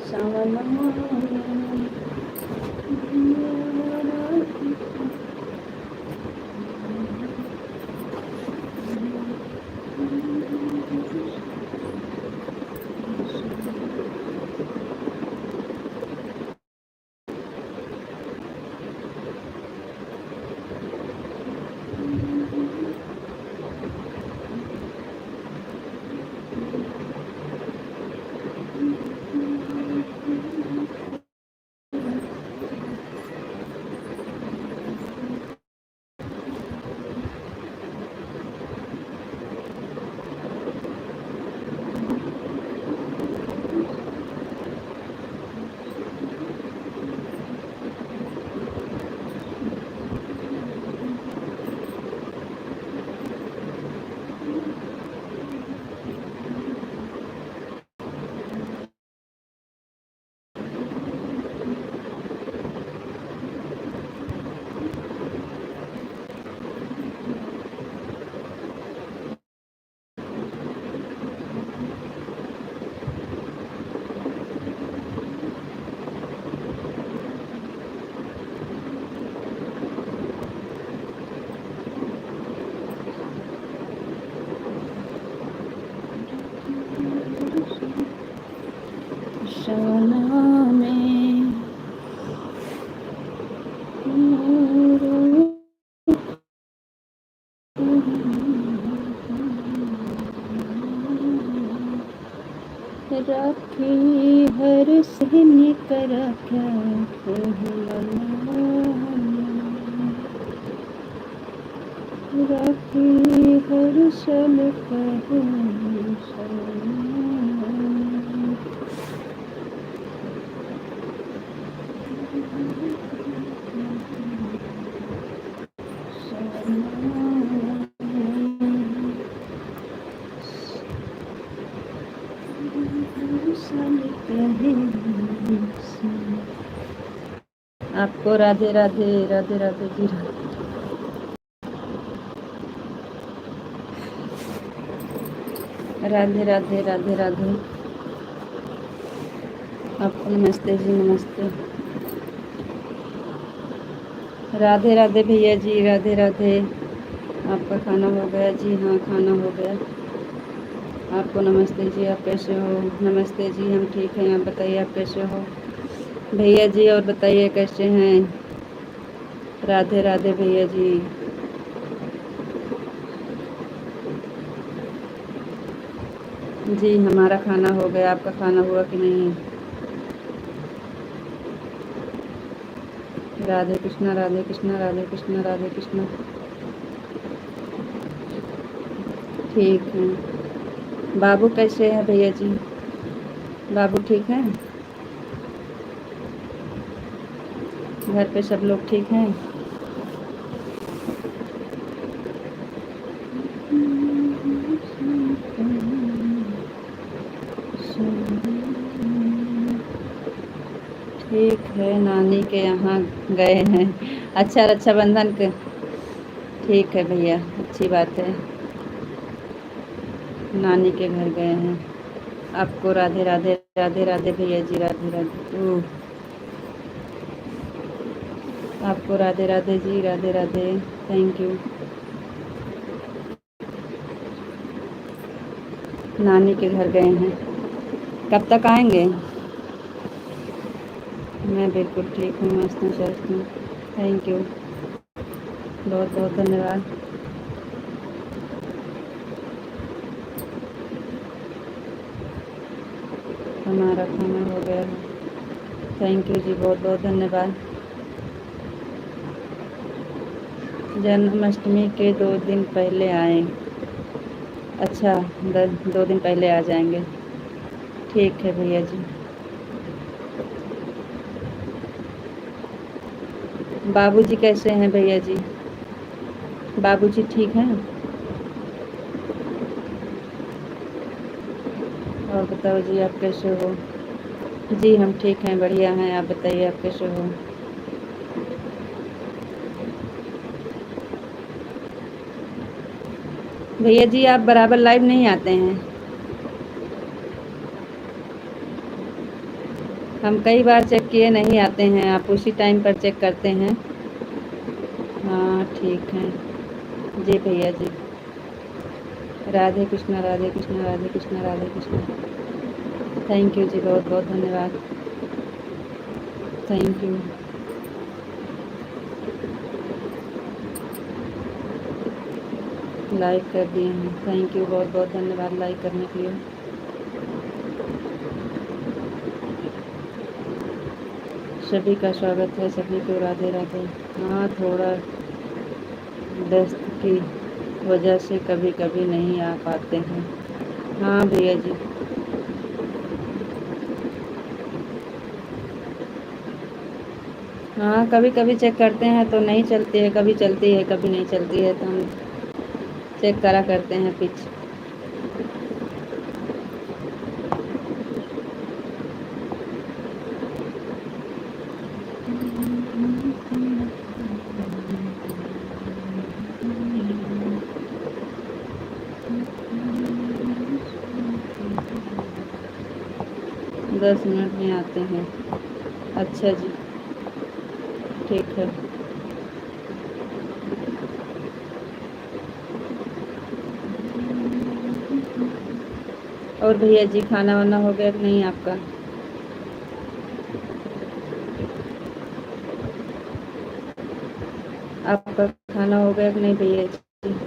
सावन में राखी हर सहनी कर राखी हर सल आपको राधे राधे राधे राधे जी। राधे राधे राधे राधे। आपको नमस्ते जी, नमस्ते। राधे राधे भैया जी, राधे राधे। आपका खाना हो गया जी? हाँ, खाना हो गया। आपको नमस्ते जी, आप कैसे हो? नमस्ते जी, हम ठीक हैं। आप बताइए आप कैसे हो भैया जी? और बताइए कैसे हैं? राधे राधे भैया जी। जी हमारा खाना हो गया, आपका खाना हुआ कि नहीं? राधे कृष्णा राधे कृष्णा राधे कृष्णा राधे कृष्णा। ठीक है। बाबू कैसे हैं भैया जी? बाबू ठीक हैं? घर पे सब लोग ठीक हैं? ठीक है, नानी के यहाँ गए हैं। अच्छा, रक्षाबंधन के। ठीक है भैया, अच्छी बात है। नानी के घर गए हैं। आपको राधे राधे राधे राधे भैया जी, राधे राधे। आपको राधे राधे जी, राधे राधे। Thank you. नानी के घर गए हैं। कब तक आएंगे? मैं बिल्कुल ठीक हूँ, मस्त हूँ, स्वस्थ हूँ। थैंक यू, बहुत बहुत धन्यवाद। हमारा खाना हो गया है। थैंक यू जी, बहुत बहुत धन्यवाद। जन्माष्टमी के 2 दिन पहले आए। अच्छा, 2 दिन पहले आ जाएंगे। ठीक है भैया जी। बाबूजी कैसे हैं भैया जी? बाबूजी ठीक हैं? और बताओ जी, आप कैसे हो? जी हम ठीक हैं, बढ़िया हैं। आप बताइए आप कैसे हो? भैया जी आप बराबर लाइव नहीं आते हैं। हम कई बार चेक किए नहीं आते हैं, आप उसी टाइम पर चेक करते हैं। हाँ ठीक है जी भैया जी। राधे कृष्णा राधे कृष्णा राधे कृष्णा राधे कृष्णा। थैंक यू जी, बहुत बहुत धन्यवाद। Thank you. लाइक कर दिए हैं, थैंक यू, बहुत बहुत धन्यवाद लाइक करने के लिए। सभी का स्वागत है, सभी को राधे राधे। हाँ थोड़ा व्यस्त की वजह से कभी कभी नहीं आ पाते हैं। हाँ भैया जी। हाँ कभी कभी चेक करते हैं तो नहीं चलती है, कभी चलती है कभी नहीं चलती है, तो हम चेक करा करते हैं पिच। दस मिनट में आते हैं। अच्छा जी ठीक है। और भैया जी खाना वाना हो गया कि नहीं आपका? आपका खाना हो गया कि नहीं भैया जी?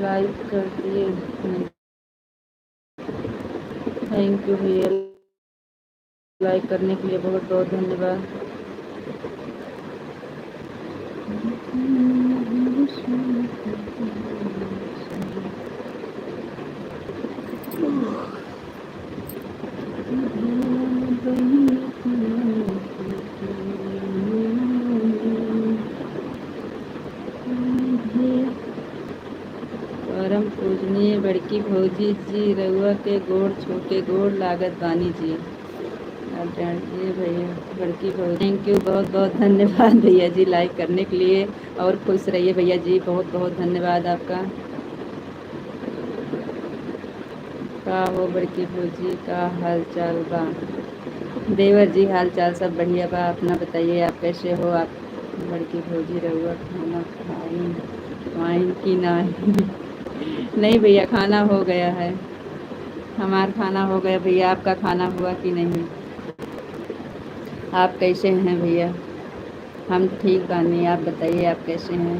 लाइक कर दिए, थैंक यू भैया, लाइक करने के लिए बहुत बहुत धन्यवाद। परम पूजनीय बड़की भौजी जी, रउआ के गोड़ छू के गोड़ लागत बानी जी। जी भैया बड़की भौजी, थैंक यू, बहुत बहुत धन्यवाद भैया जी लाइक करने के लिए। और खुश रहिए भैया जी, बहुत बहुत धन्यवाद आपका। का हो बड़की भौजी, का हाल चाल बा? देवर जी हाल चाल सब बढ़िया बा, अपना बताइए आप कैसे हो? आप बड़की भौजी रहुआ खाना खाई वाइन की नहीं? नहीं भैया खाना हो गया है, हमारा खाना हो गया भैया, आपका खाना हुआ कि नहीं? आप कैसे हैं भैया? हम ठीक बानी, आप बताइए आप कैसे हैं?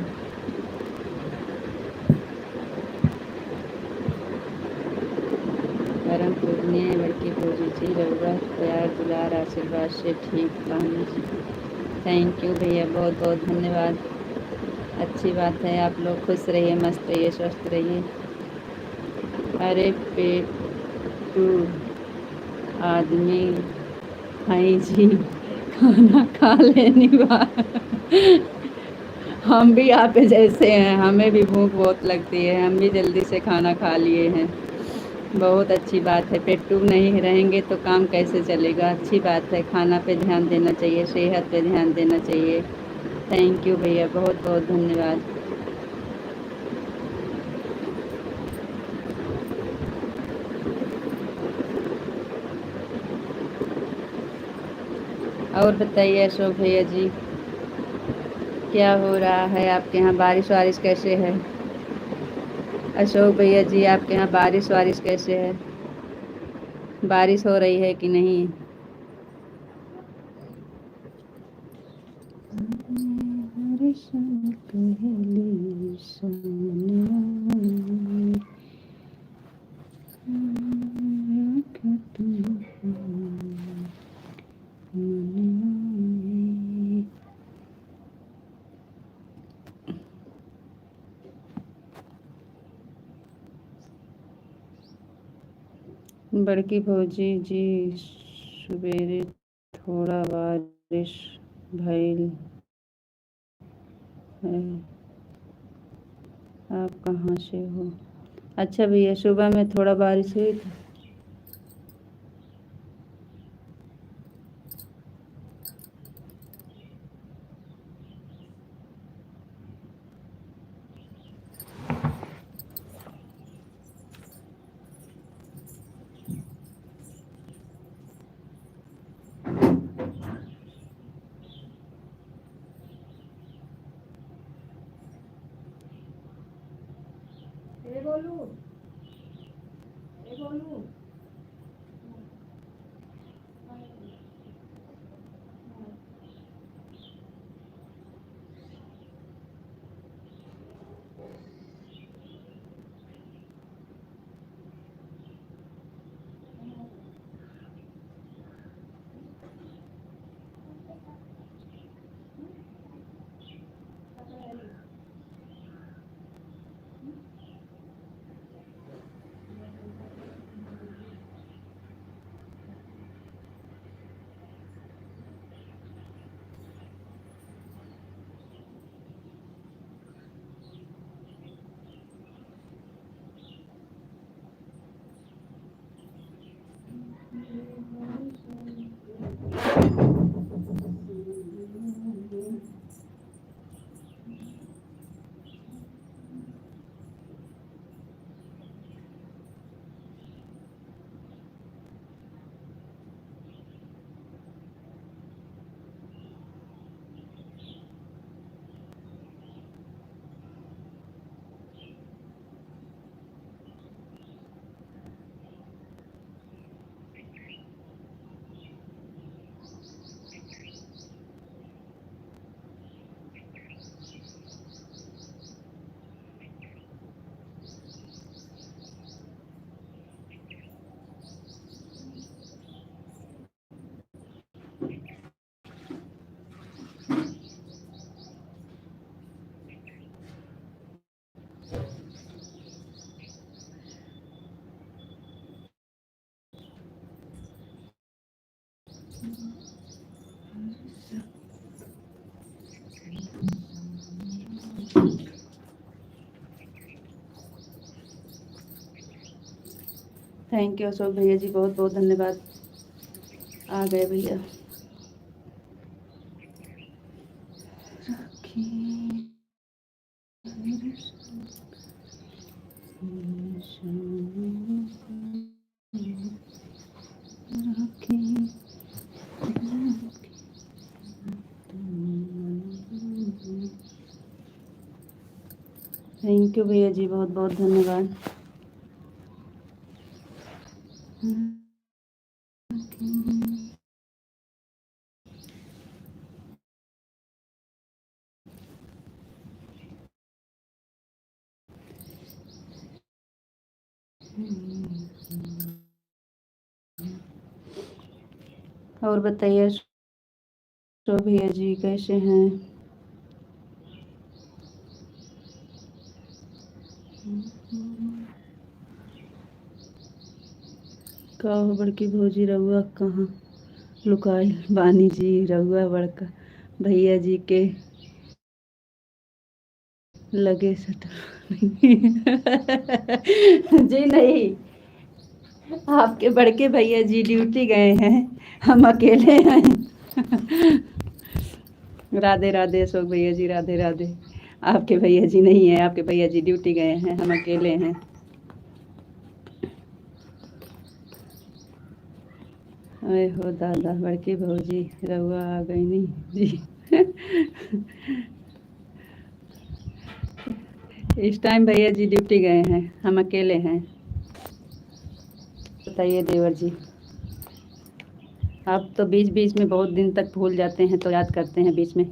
परम पूजनीय बड़की भौजी जी, रहुआ प्यार दुलार आशीर्वाद से ठीक बानी जी। थैंक यू भैया, बहुत बहुत धन्यवाद। अच्छी बात है, आप लोग खुश रहिए, मस्त रहिए, स्वस्थ रहिए। अरे पेटू आदमी हैं जी, खाना खा लेने हम भी आप जैसे हैं, हमें भी भूख बहुत लगती है, हम भी जल्दी से खाना खा लिए हैं। बहुत अच्छी बात है, पेटू नहीं रहेंगे तो काम कैसे चलेगा? अच्छी बात है, खाना पे ध्यान देना चाहिए, सेहत पे ध्यान देना चाहिए। थैंक यू भैया, बहुत बहुत धन्यवाद। और बताइए अशोक भैया जी, क्या हो रहा है आपके यहाँ? बारिश वारिश कैसे है? अशोक भैया जी आपके यहाँ बारिश वारिश कैसे है? बारिश हो रही है कि नहीं? बड़की भौजी जी सुबेरे थोड़ा बारिश भइल है। आप कहाँ से हो? अच्छा भैया, सुबह में थोड़ा बारिश हुई थी। थैंक यू अशोक भैया जी, बहुत बहुत धन्यवाद। आ गए भैया। थैंक यू भैया जी, बहुत बहुत धन्यवाद। और बताइए तो भैया जी कैसे हैं? का हो बड़की भौजी, रउआ कहाँ लुकाई बानी जी? रउआ बड़का भैया जी के लगे सटल जी नहीं, आपके बड़के भैया जी ड्यूटी गए हैं, हम अकेले हैं। राधे राधे अशोक भैया जी, राधे राधे। आपके भैया जी नहीं है, आपके भैया जी ड्यूटी गए हैं, हम अकेले हैं। अरे हो दादा, बड़की भौजी रउआ आ गई नहीं जी। इस टाइम भैया जी ड्यूटी गए हैं, हम अकेले हैं। बताइए देवर जी, आप तो बीच बीच में बहुत दिन तक भूल जाते हैं तो याद करते हैं बीच में।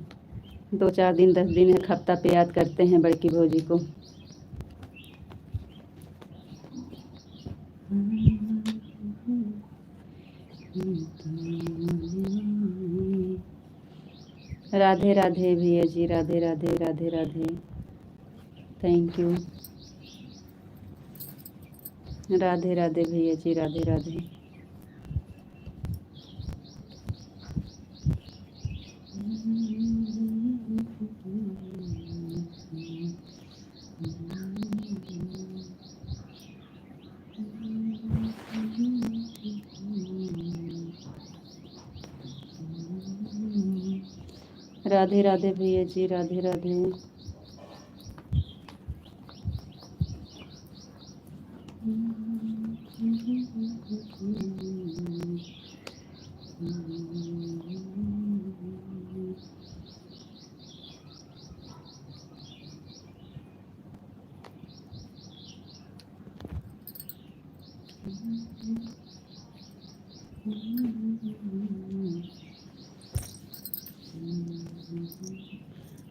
2 4 दिन 10 दिन एक हफ्ता पे याद करते हैं बड़की भौजी को। राधे राधे भैया जी, राधे राधे राधे राधे। Thank you. राधे राधे भैया जी, राधे राधे। राधे राधे भैया जी, राधे राधे।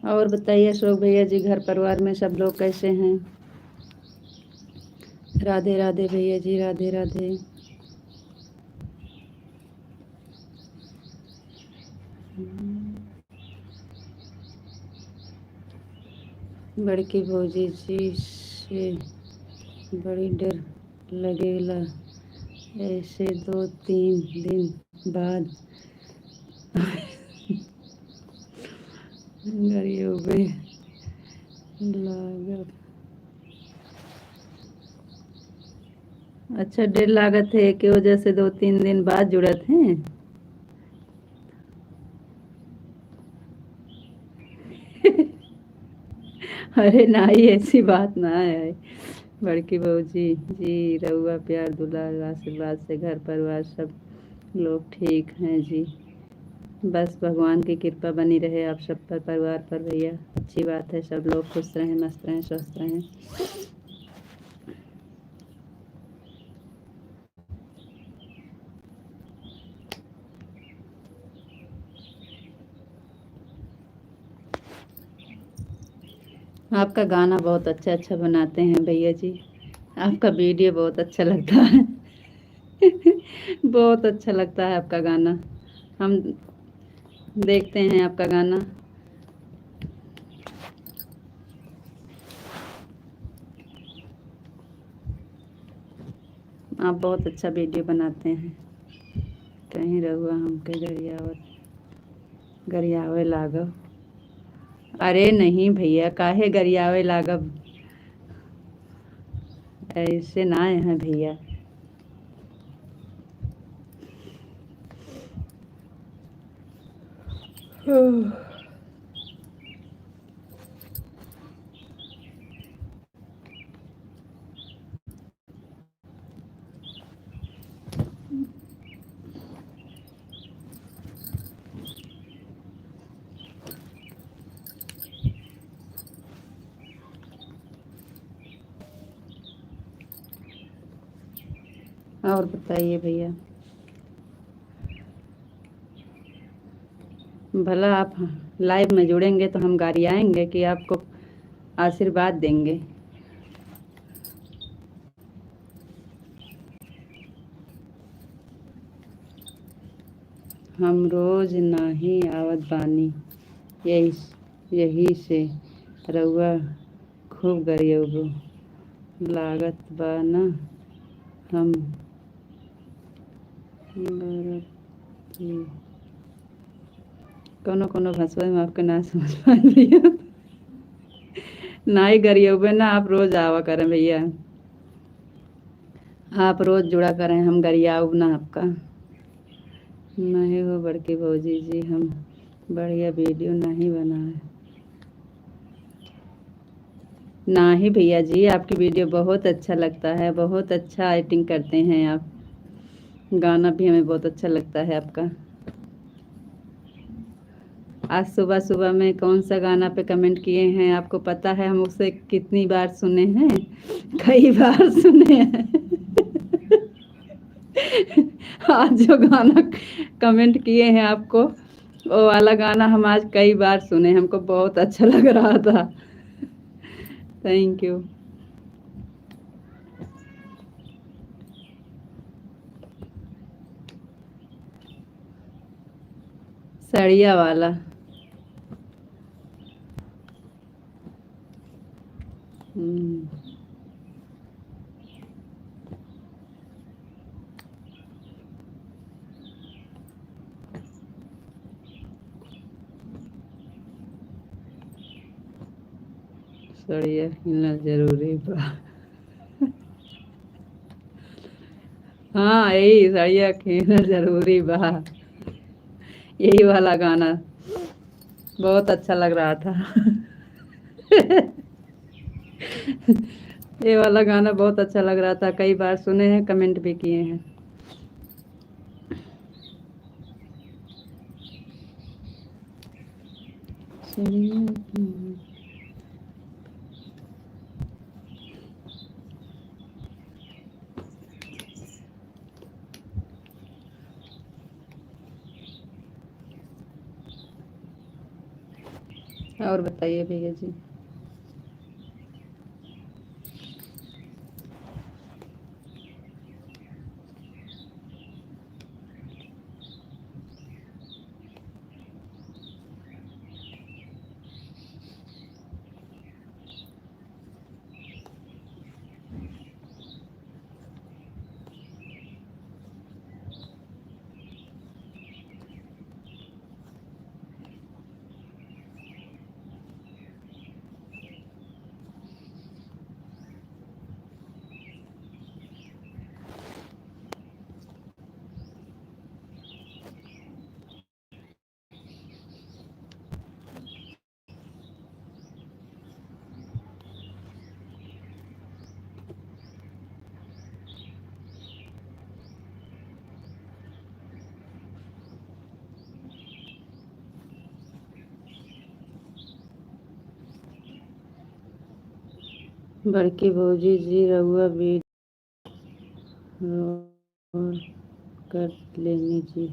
और बताइए अशोक भैया जी, घर परिवार में सब लोग कैसे हैं? राधे राधे भैया जी, राधे राधे। बड़की भौजी जी से बड़ी डर लगेला, ऐसे 2-3 दिन बाद गरीबे लागत। अच्छा, डर लागत है कि वजह से 2-3 दिन बाद जुड़त हैं। अरे नहीं, ऐसी बात ना है। बड़की बहू जी जी, रउआ प्यार दुलार आशीर्वाद से घर परिवार सब लोग ठीक हैं जी। बस भगवान की कृपा बनी रहे आप सब पर, परिवार पर भैया। अच्छी बात है, सब लोग खुश रहें, मस्त रहें, स्वस्थ रहें। आपका गाना बहुत अच्छा अच्छा बनाते हैं भैया जी। आपका वीडियो बहुत अच्छा लगता है। बहुत अच्छा लगता है आपका गाना। हम देखते हैं आपका गाना। आप बहुत अच्छा वीडियो बनाते हैं। कहीं रहुआ हमके गरियावे लागब। अरे नहीं भैया, काहे गरियावे लागब, ऐसे ना हैं भैया। और बताइए भैया। भला आप लाइव में जुड़ेंगे तो हम गरियाएंगे कि आपको आशीर्वाद देंगे। हम रोज नाही आवत बानी, यही से रउआ खूब गरियबो लागत बा न। हम बरत की कोनो कोनो भसवा में आपके ना समझ पाए भैया। नाई गरियबे ना, आप रोज आवा करें भैया। आप रोज जुड़ा करें, हम गरियाब ना आपका। नहीं हो बड़की भौजी जी, हम बढ़िया वीडियो नहीं बनाए। नहीं भैया जी, आपकी वीडियो बहुत अच्छा लगता है, बहुत अच्छा एक्टिंग करते हैं आप। गाना भी हमें बहुत अच्छा लगता है आपका। आज सुबह सुबह में कौन सा गाना पे कमेंट किए हैं आपको पता है? हम उसे कितनी बार सुने हैं? कई बार सुने हैं। आज जो गाना कमेंट किए हैं आपको, वो वाला गाना हम आज कई बार सुने, हमको बहुत अच्छा लग रहा था। Thank you. सड़िया वाला। हम्म। सड़िया खिलना जरूरी बा। हाँ यही सड़िया खिलना जरूरी बा। यही वाला गाना बहुत अच्छा लग रहा था। ये वाला गाना बहुत अच्छा लग रहा था, कई बार सुने हैं, कमेंट भी किए हैं। और बताइए भैया जी। बड़की भौजी जी रउआ भी और कर लेनी जी।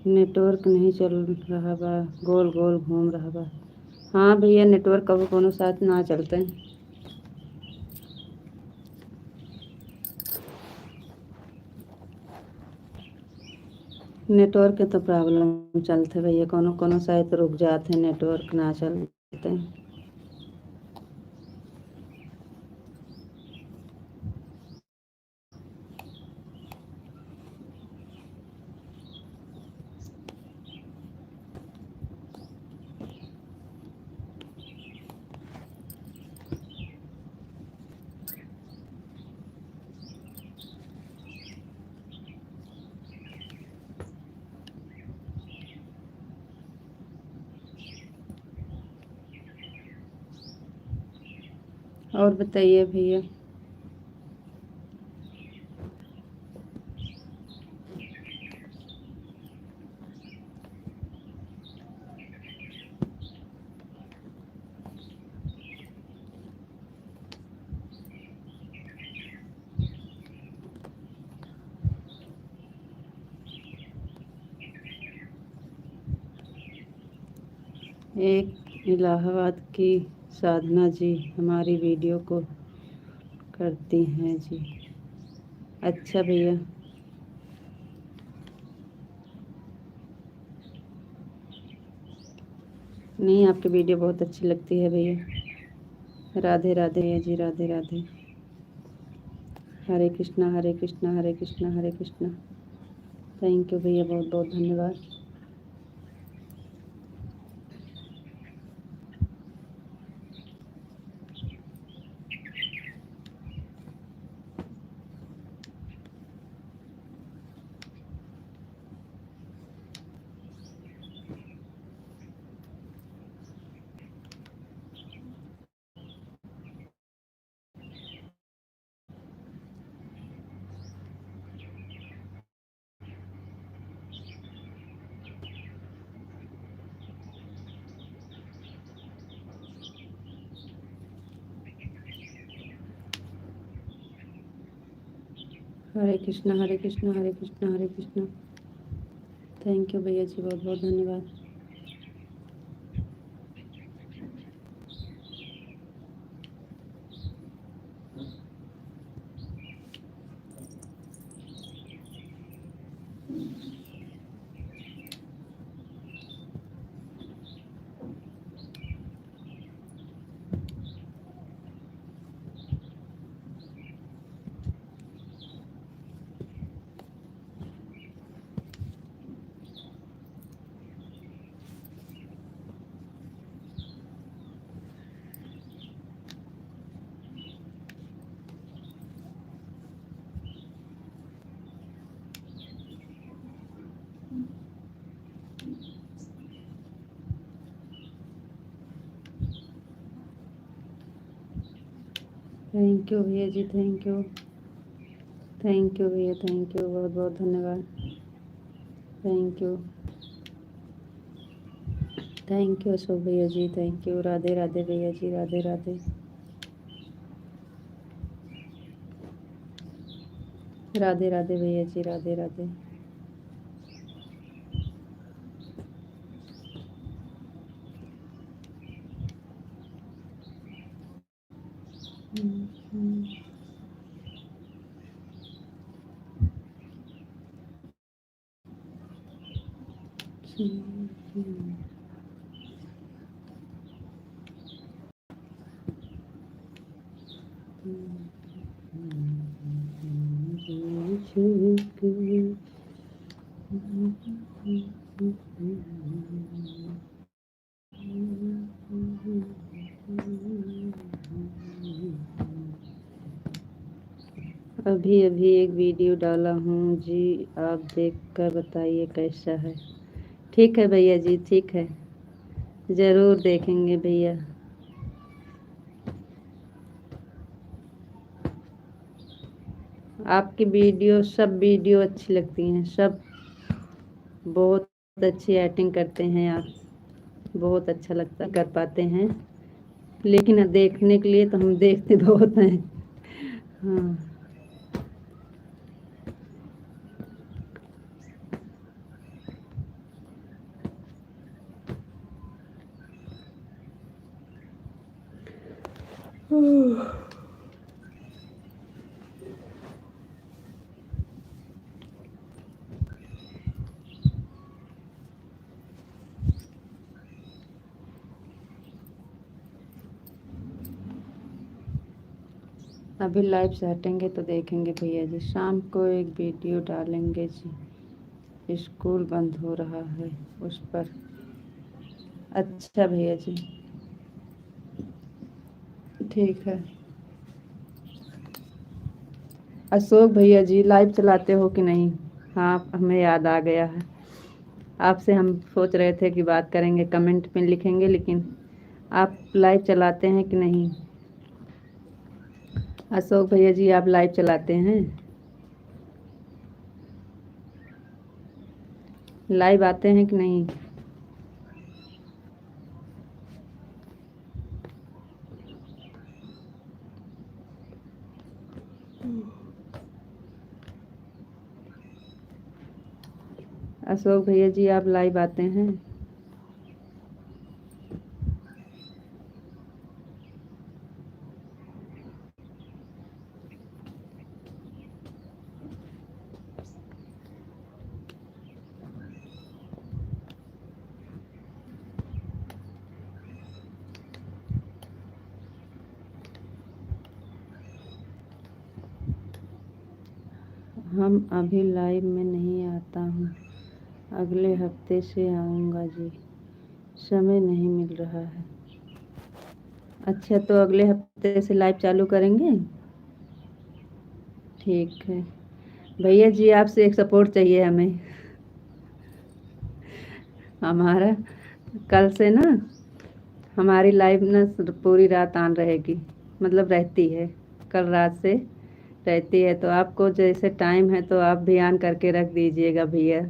नेटवर्क नहीं चल रहा बा, गोल गोल घूम रहा बा। हाँ भैया नेटवर्क कभी कोनो साथ ना चलते। नेटवर्क के तो प्रॉब्लम चलते भैया, कोनो कोनो साइड रुक जाते, नेटवर्क ना चलते। और बताइए भैया। एक इलाहाबाद की साधना जी हमारी वीडियो को करती हैं जी। अच्छा भैया। नहीं आपकी वीडियो बहुत अच्छी लगती है भैया। राधे राधे जी, राधे राधे। हरे कृष्णा हरे कृष्णा हरे कृष्णा हरे कृष्णा। थैंक यू भैया, बहुत बहुत धन्यवाद। हरे कृष्णा हरे कृष्णा हरे कृष्णा हरे कृष्णा। थैंक यू भैया जी, बहुत बहुत धन्यवाद। थैंक यू भैया जी, थैंक यू। थैंक यू भैया, थैंक यू, बहुत बहुत धन्यवाद। Thank you, thank you Ashok भैया जी, थैंक यू। राधे राधे भैया जी, राधे राधे। राधे राधे भैया जी, राधे राधे। अभी अभी एक वीडियो डाला हूँ जी, आप देख कर बताइए कैसा है। ठीक है भैया जी, ठीक है, ज़रूर देखेंगे भैया। आपकी वीडियो, सब वीडियो अच्छी लगती हैं, सब बहुत अच्छी एक्टिंग करते हैं आप, बहुत अच्छा लगता कर पाते हैं, लेकिन देखने के लिए तो हम देखते बहुत हैं। हाँ। अभी लाइव से हटेंगे तो देखेंगे भैया जी, शाम को एक वीडियो डालेंगे जी। स्कूल बंद हो रहा है उस पर। अच्छा भैया जी, ठीक है। अशोक भैया जी, लाइव चलाते हो कि नहीं? हाँ, हमें याद आ गया है आपसे, हम सोच रहे थे कि बात करेंगे, कमेंट में लिखेंगे, लेकिन आप लाइव चलाते हैं कि नहीं? अशोक भैया जी, आप लाइव चलाते हैं? लाइव आते हैं कि नहीं? अशोक भैया जी, आप लाइव आते हैं? हम अभी लाइव में नहीं आता हूँ, अगले हफ्ते से आऊँगा जी, समय नहीं मिल रहा है। अच्छा, तो अगले हफ्ते से लाइव चालू करेंगे? ठीक है भैया जी, आपसे एक सपोर्ट चाहिए हमें। हमारा कल से ना, हमारी लाइव ना पूरी रात ऑन रहेगी, मतलब रहती है, कल रात से रहती है, तो आपको जैसे टाइम है तो आप भी ऑन करके रख दीजिएगा भैया।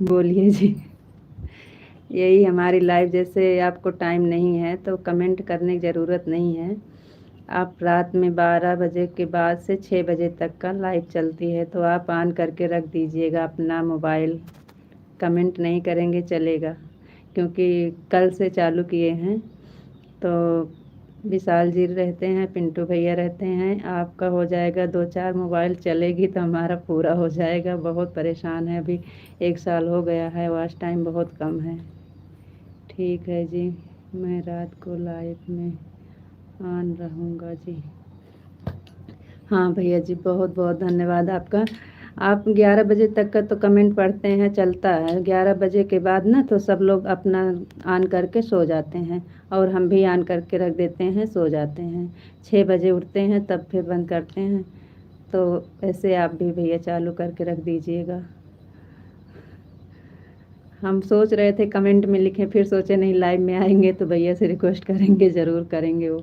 बोलिए जी। यही हमारी लाइव, जैसे आपको टाइम नहीं है तो कमेंट करने की ज़रूरत नहीं है, आप रात में 12 बजे के बाद से 6 बजे तक का लाइव चलती है, तो आप ऑन करके रख दीजिएगा अपना मोबाइल। कमेंट नहीं करेंगे चलेगा, क्योंकि कल से चालू किए हैं, तो विशाल जी रहते हैं, पिंटू भैया रहते हैं, आपका हो जाएगा, 2-4 मोबाइल चलेगी तो हमारा पूरा हो जाएगा। बहुत परेशान है, अभी 1 साल हो गया है, वॉच टाइम बहुत कम है। ठीक है जी, मैं रात को लाइव में ऑन रहूँगा जी। हाँ भैया जी, बहुत बहुत धन्यवाद आपका। आप 11 बजे तक का तो कमेंट पढ़ते हैं, चलता है, 11 बजे के बाद ना तो सब लोग अपना ऑन करके सो जाते हैं, और हम भी ऑन करके रख देते हैं, सो जाते हैं। 6 बजे उठते हैं तब फिर बंद करते हैं, तो ऐसे आप भी भैया चालू करके रख दीजिएगा। हम सोच रहे थे कमेंट में लिखें, फिर सोचे नहीं, लाइव में आएंगे तो भैया से रिक्वेस्ट करेंगे, ज़रूर करेंगे वो।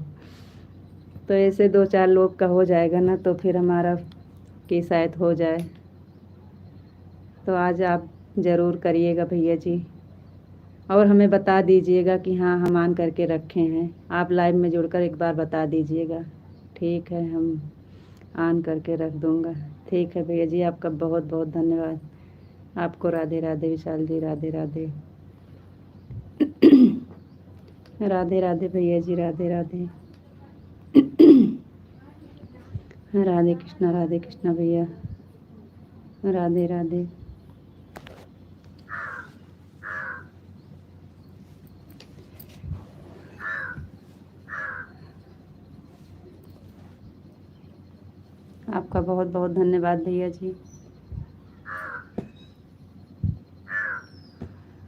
तो ऐसे 2-4 लोग का हो जाएगा ना, तो फिर हमारा की शायद हो जाए। तो आज आप ज़रूर करिएगा भैया जी, और हमें बता दीजिएगा कि हाँ हम ऑन करके रखे हैं। आप लाइव में जुड़कर एक बार बता दीजिएगा। ठीक है, हम ऑन करके रख दूँगा। ठीक है भैया जी, आपका बहुत बहुत धन्यवाद। आपको राधे राधे विशाल जी, राधे राधे। राधे राधे भैया जी, राधे राधे। राधे कृष्णा भैया, राधे राधे। आपका बहुत बहुत धन्यवाद भैया जी।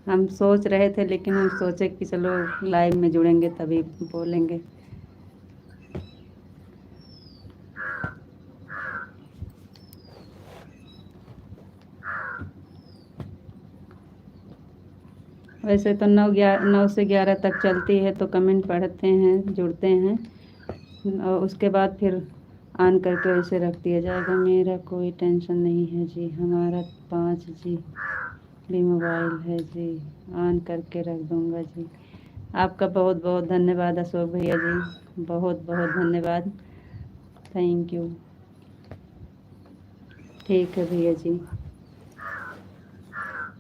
हम सोच रहे थे, लेकिन हम सोचे कि चलो लाइव में जुड़ेंगे तभी बोलेंगे। वैसे तो 9 से 11 तक चलती है, तो कमेंट पढ़ते हैं, जुड़ते हैं और उसके बाद फिर ऑन करके वैसे रख दिया जाएगा। मेरा कोई टेंशन नहीं है जी, हमारा 5G भी मोबाइल है जी, ऑन करके रख दूँगा जी। आपका बहुत बहुत धन्यवाद अशोक भैया जी, बहुत बहुत धन्यवाद, थैंक यू। ठीक है भैया जी,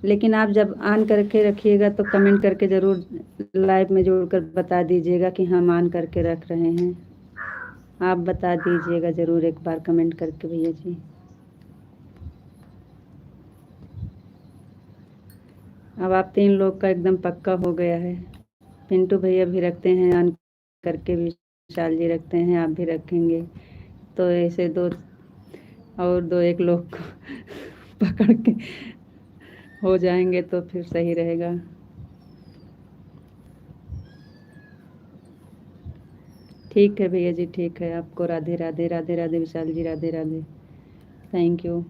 लेकिन आप जब ऑन करके रखिएगा तो कमेंट करके ज़रूर लाइव में जोड़कर बता दीजिएगा कि हम ऑन करके रख रहे हैं। आप बता दीजिएगा ज़रूर एक बार कमेंट करके भैया जी। अब आप 3 लोग का एकदम पक्का हो गया है। पिंटू भैया भी रखते हैं ऑन करके, विशाल जी रखते हैं, आप भी रखेंगे, तो ऐसे 2 और 2-1 लोग को पकड़ के हो जाएंगे तो फिर सही रहेगा। ठीक है भैया जी, ठीक है। आपको राधे राधे, राधे राधे विशाल जी, राधे राधे, थैंक यू।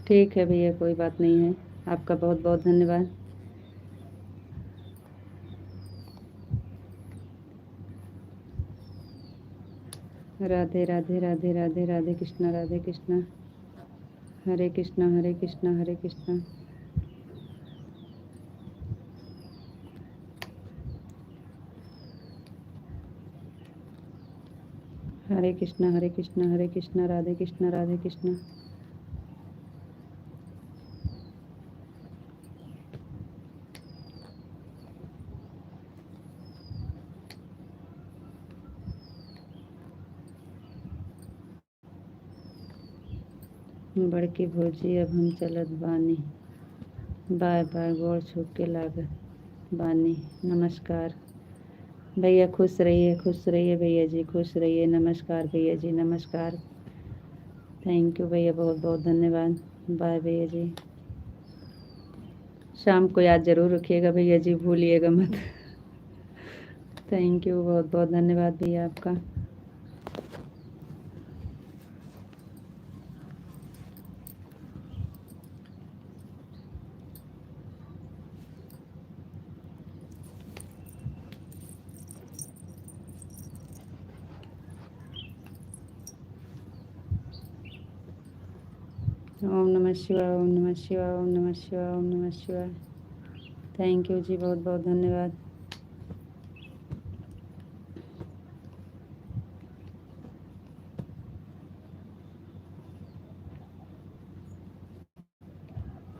ठीक है भैया, कोई बात नहीं है। आपका बहुत बहुत धन्यवाद। राधे राधे, राधे राधे, राधे कृष्णा, राधे कृष्णा, हरे कृष्णा, हरे कृष्णा, हरे कृष्णा। हरे कृष्णा, हरे कृष्णा, हरे कृष्णा, राधे कृष्णा, राधे कृष्णा। बड़की भौजी अब हम चलत बानी, बाय बाय, गोड़ छू के लागत बानी, नमस्कार। भैया खुश रहिए भैया जी, खुश रहिए। नमस्कार भैया जी, नमस्कार, थैंक यू भैया, बहुत बहुत धन्यवाद। बाय भैया जी। शाम को याद ज़रूर रखिएगा भैया जी, भूलिएगा मत। थैंक यू, बहुत बहुत धन्यवाद भैया आपका। ओम नमः शिवाय, ओम नमः शिवाय, ओम नमः शिवाय, ओम नमः शिवाय। थैंक यू जी, बहुत बहुत धन्यवाद।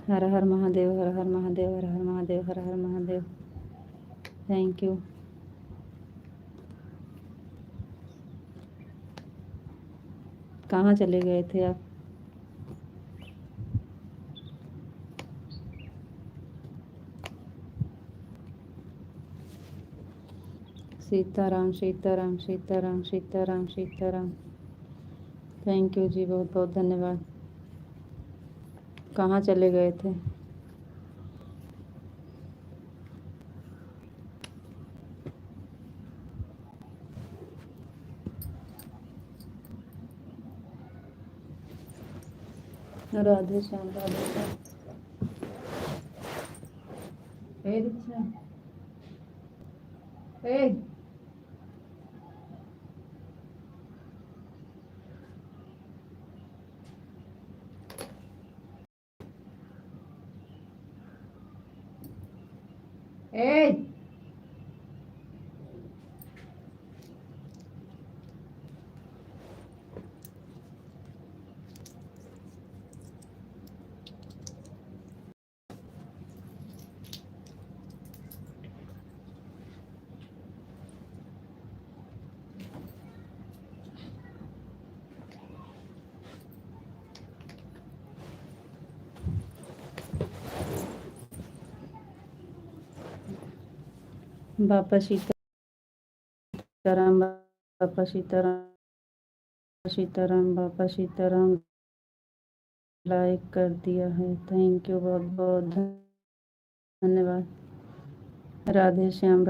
हर हर महादेव, हर हर महादेव, हर हर महादेव, हर हर महादेव, थैंक यू। कहाँ चले गए थे आप? सीताराम, सीताराम, सीताराम, सीताराम, सीताराम। थैंक यू जी, बहुत बहुत धन्यवाद। कहाँ चले गए थे? राधे श्याम, राधे श्याम। हे दीक्षा। ए ए बापा सीताराम, बापा सीताराम, सीताराम, बापा सीताराम लाइक कर दिया है, थैंक यू, बहुत बहुत धन्यवाद। राधे श्याम,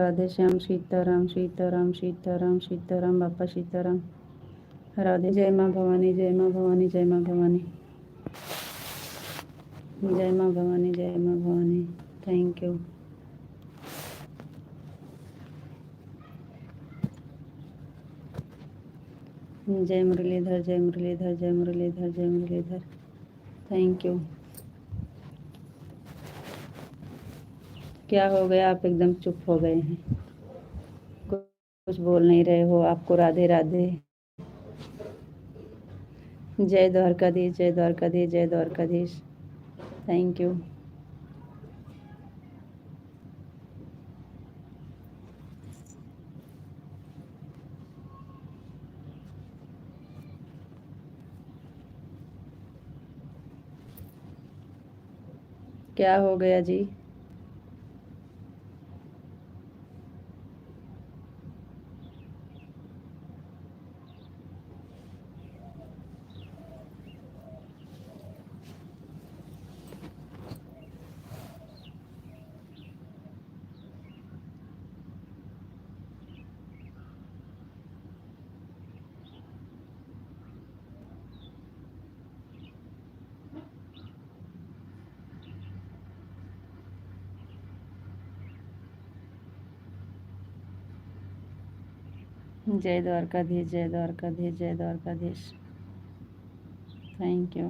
सीताराम, सीताराम, सीताराम, सीताराम, बापा सीताराम, राधे। जय माँ भवानी, जय माँ भवानी, जय माँ भवानी, जय माँ भवानी, जय माँ भवानी, थैंक यू। जय मुरलीधर, जय मुरलीधर, जय मुरलीधर, जय मुरलीधर, थैंक यू। क्या हो गया, आप एकदम चुप हो गए हैं, कुछ बोल नहीं रहे हो। आपको राधे राधे। जय द्वारकाधीश, जय द्वारकाधीश, जय द्वारकाधीश, थैंक यू। क्या हो गया जी? जय द्वारकाधीश, जय द्वारकाधीश, जय द्वारकाधीश, थैंक यू।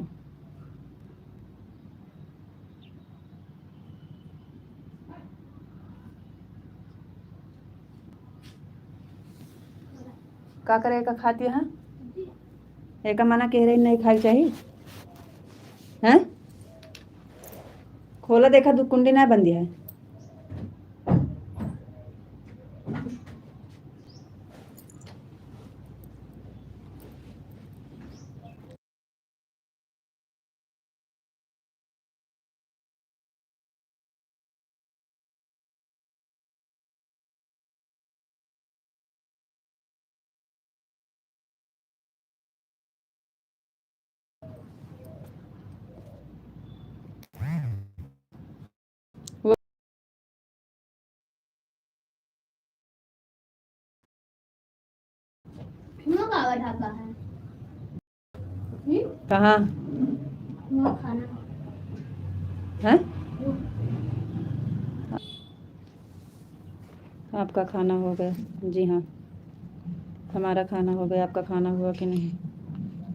का करे का खाती है? एक मना कह रही नहीं खाई चाहिए हैं? खोला देखा दू कुंडी ना बंदी है। ढाका है कहाँ खाना है? आपका खाना हो गया? जी हाँ, हमारा खाना हो गया। आपका खाना हुआ कि नहीं?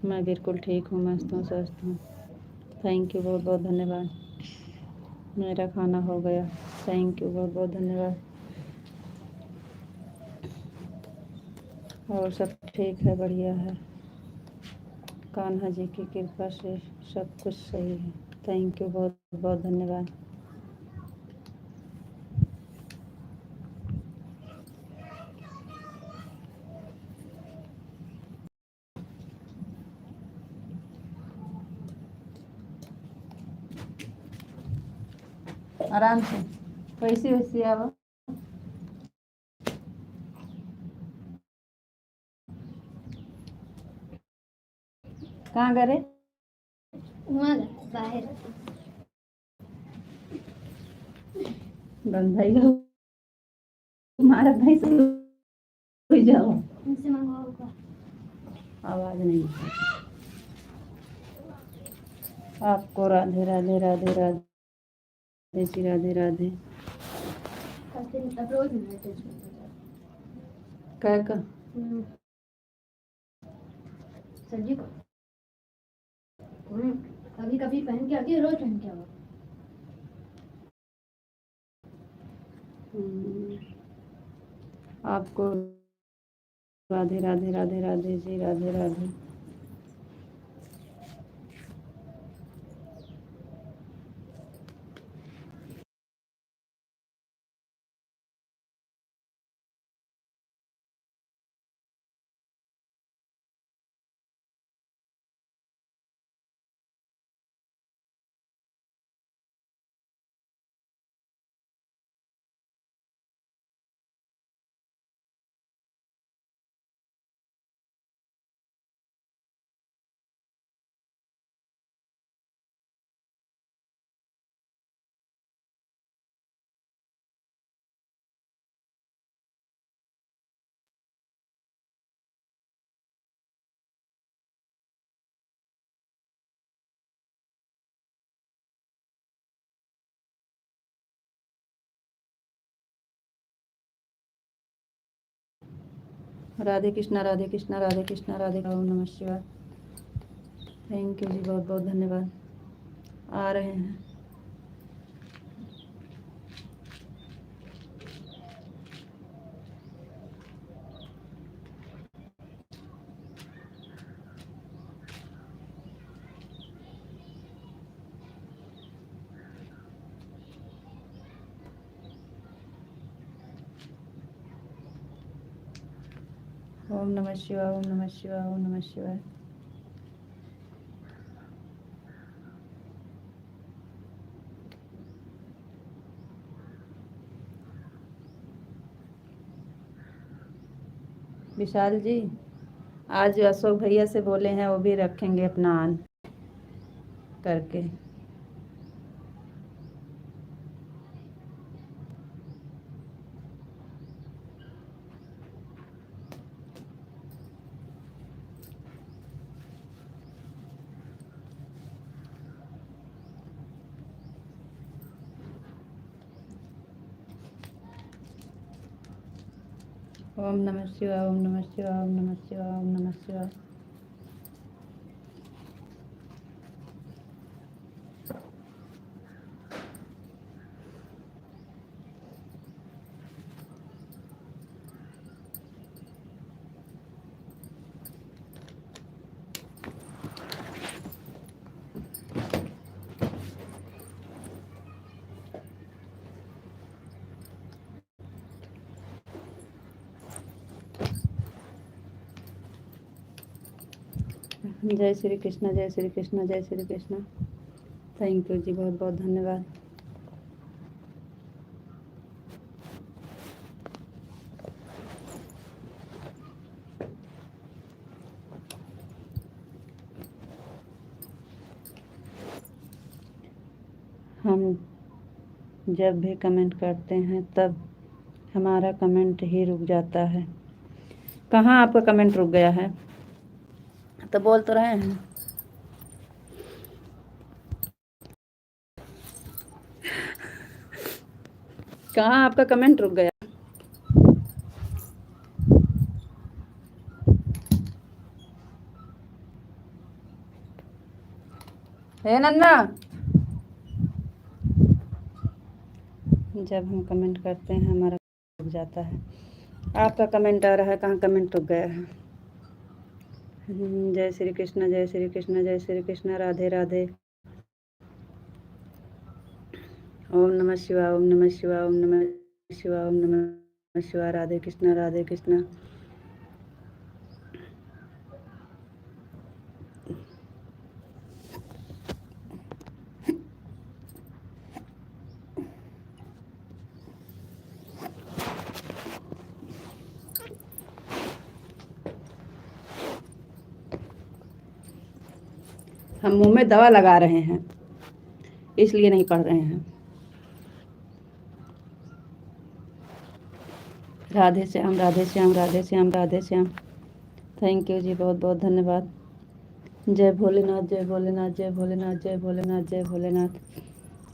मैं बिल्कुल ठीक हूँ, मस्त हूँ, स्वस्थ हूँ, थैंक यू, बहुत बहुत धन्यवाद। मेरा खाना हो गया, थैंक यू, बहुत बहुत धन्यवाद। और सब ठीक है, बढ़िया है, कान्हा जी की कृपा से सब कुछ सही है, थैंक यू, बहुत बहुत धन्यवाद। आराम से वैसी वैसी अब कहाँ गए? वहाँ बाहर बंद भाई हमारा भाई से हो जाओ, उनसे मंगवाओ, आवाज नहीं। आपको राधे राधे, राधे राधे जी, राधे राधे। रोज काय का सर जी को कभी कभी पहन के आती है, रोज पहन के आओ। आपको राधे राधे राधे राधे जी, राधे राधे। राधे कृष्णा राधे कृष्णा राधे कृष्णा राधे। ओम नमः शिवाय। थैंक यू जी, बहुत बहुत धन्यवाद। आ रहे हैं। ओम नमः शिवाय, ओम नमः शिवाय, ओम नमः शिवाय। विशाल जी, आज अशोक भैया से बोले हैं, वो भी रखेंगे अपना ऑन करके। ओम नमः शिवाय, ओम नमः शिवाय, ओम नमः शिवाय, ओम नमः शिवाय। जय श्री कृष्ण, जय श्री कृष्ण, जय श्री कृष्ण। थैंक यू जी, बहुत बहुत धन्यवाद। हम जब भी कमेंट करते हैं तब हमारा कमेंट ही रुक जाता है। कहाँ आपका कमेंट रुक गया है? तो बोल तो रहे हैं। कहाँ आपका कमेंट रुक गया? है नन्ना, जब हम कमेंट करते हैं हमारा रुक जाता है। आपका कमेंट आ रहा है, कहाँ कमेंट रुक गया है? जय श्री कृष्ण, जय श्री कृष्ण, जय श्री कृष्ण, राधे राधे। ओम नमः शिवाय, ओम नमः शिवाय, ओम नमः शिवाय, ओम नमः शिवाय। राधे कृष्ण, राधे कृष्ण। हम मुंह में दवा लगा रहे हैं, इसलिए नहीं पढ़ रहे हैं। राधे श्याम, राधे श्याम, राधे श्याम, राधे श्याम। थैंक यू जी, बहुत बहुत धन्यवाद। जय भोलेनाथ, जय भोलेनाथ, जय भोलेनाथ, जय भोलेनाथ, जय भोलेनाथ।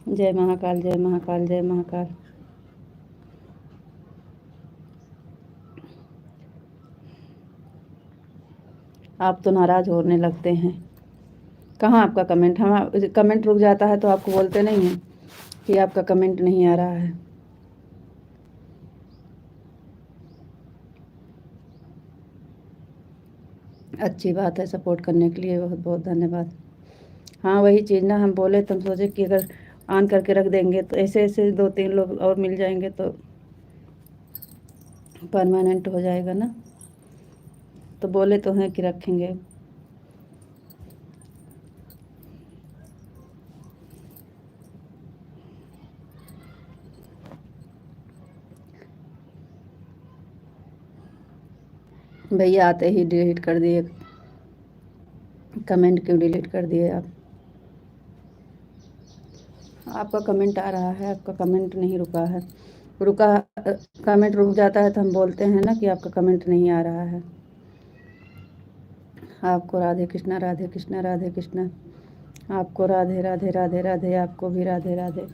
जय महाकाल, जय महाकाल, जय महाकाल। आप तो नाराज़ होने लगते हैं। कहाँ आपका कमेंट, हम कमेंट रुक जाता है तो आपको बोलते नहीं हैं कि आपका कमेंट नहीं आ रहा है। अच्छी बात है, सपोर्ट करने के लिए बहुत बहुत धन्यवाद। हाँ वही चीज़ ना, हम बोले तो हम सोचे कि अगर ऑन करके रख देंगे तो ऐसे ऐसे 2-3 लोग और मिल जाएंगे तो परमानेंट हो जाएगा ना, तो बोले तो हैं कि रखेंगे। भैया आते ही डिलीट कर दिए, कमेंट क्यों डिलीट कर दिए आप? आपका कमेंट आ रहा है, आपका कमेंट नहीं रुका है। रुका कमेंट रुक जाता है तो हम बोलते हैं ना कि आपका कमेंट नहीं आ रहा है। आपको राधे कृष्णा, राधे कृष्णा, राधे कृष्णा। आपको राधे राधे राधे राधे, आपको भी राधे राधे।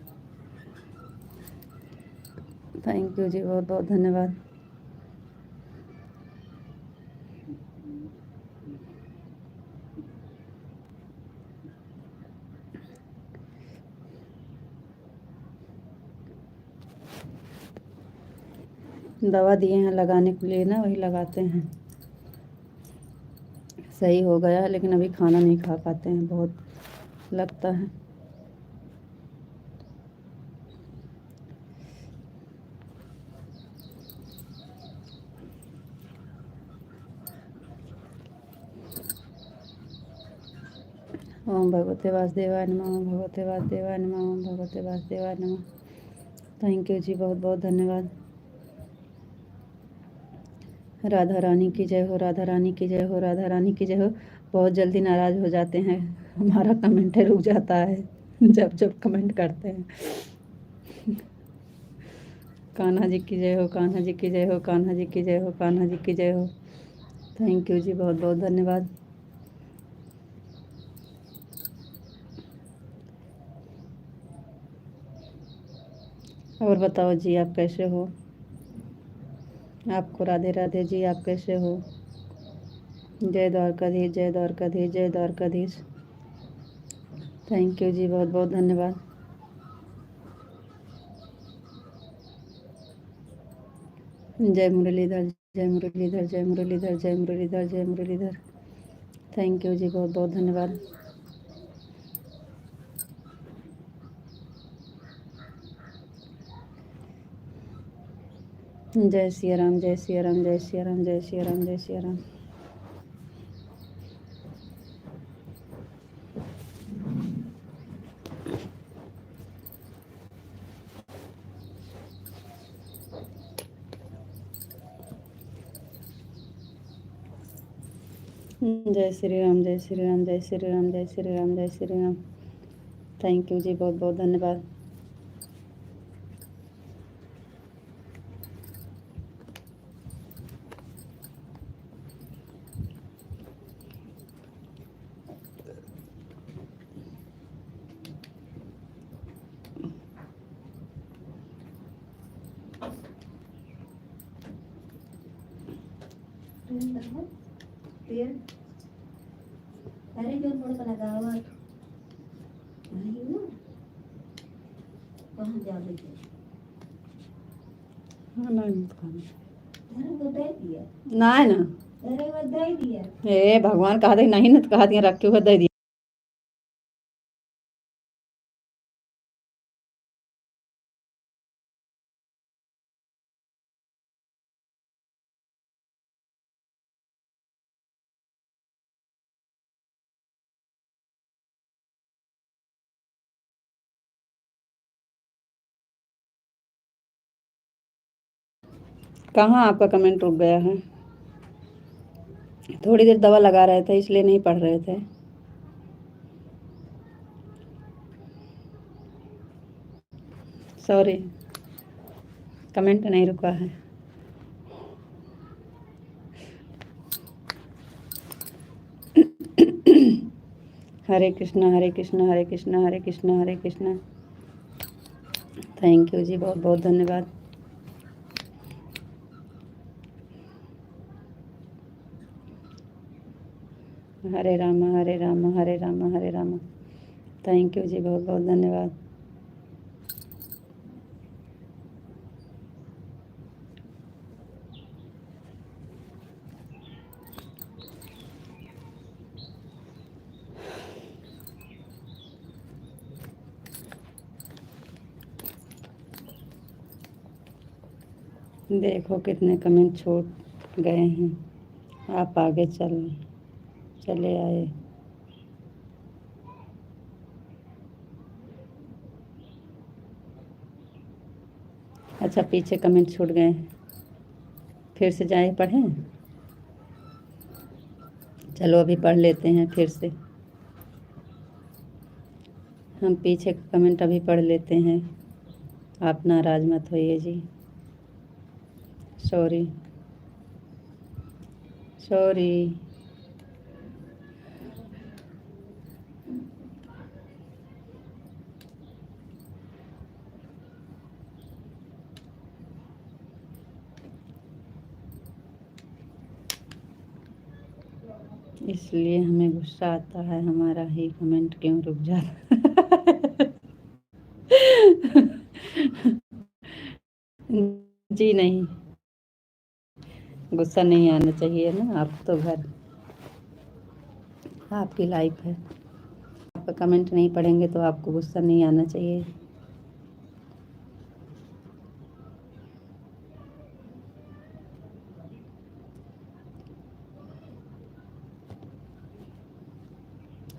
थैंक यू जी, बहुत बहुत धन्यवाद। दवा दिए हैं लगाने के लिए ना, वही लगाते हैं। सही हो गया लेकिन अभी खाना नहीं खा पाते हैं, बहुत लगता है। ओम भगवते वासुदेवाय नमः, ओम भगवते वासुदेवाय नमः, ओम भगवते वासुदेवाय नमः। थैंक यू जी, बहुत बहुत धन्यवाद। राधा रानी की जय हो, राधा रानी की जय हो, राधा रानी की जय हो। बहुत जल्दी नाराज़ हो जाते हैं, हमारा कमेंट रुक जाता है जब जब कमेंट करते हैं। कान्हा जी की जय हो, कान्हा जी की जय हो, कान्हा जी की जय हो, कान्हा जी की जय हो। थैंक यू जी, बहुत बहुत धन्यवाद। और बताओ जी, आप कैसे हो? आपको राधे राधे जी, आप कैसे हो? जय द्वारकाधीश, जय द्वारकाधीश, जय द्वारकाधीश। थैंक यू जी, बहुत बहुत धन्यवाद। जय मुरलीधर, जय मुरलीधर, जय मुरलीधर, जय मुरलीधर, जय मुरलीधर। थैंक यू जी, बहुत बहुत धन्यवाद। जय सिया राम, जय सिया राम, जय सिया राम, जय सिया राम, जय सिया राम। जय श्री राम, जय श्री राम, जय श्री राम, जय श्री राम, जय श्री राम। थैंक यू जी, बहुत बहुत धन्यवाद। तेल अरे जो थोड़ा सा लगा हुआ नहीं ना कहाँ जा रही है? हाँ नहीं खाना, अरे बधाई दिया, नहीं ना। अरे बधाई दिया। हे भगवान, कहा दे नहीं ना तो कहा दिया रख के हुआ दे दिया। कहाँ आपका कमेंट रुक गया है? थोड़ी देर दवा लगा रहे थे इसलिए नहीं पढ़ रहे थे। सॉरी, कमेंट नहीं रुका है। हरे कृष्णा, हरे कृष्णा, हरे कृष्णा, हरे कृष्णा, हरे कृष्णा। थैंक यू जी, बहुत बहुत धन्यवाद। हरे राम हरे राम हरे राम हरे राम। थैंक यू जी, बहुत बहुत धन्यवाद। देखो कितने कमेंट छूट गए हैं, आप आगे चले आए। अच्छा, पीछे कमेंट छूट गए हैं, फिर से जाए पढ़ें। चलो अभी पढ़ लेते हैं फिर से, हम पीछे का कमेंट अभी पढ़ लेते हैं। आप नाराज मत होइए जी। Sorry sorry. इसलिए हमें गुस्सा आता है, हमारा ही कमेंट क्यों रुक जाता जी नहीं, गुस्सा नहीं आना चाहिए ना, आप तो घर आपकी लाइफ है, आपका कमेंट नहीं पढ़ेंगे तो आपको गुस्सा नहीं आना चाहिए।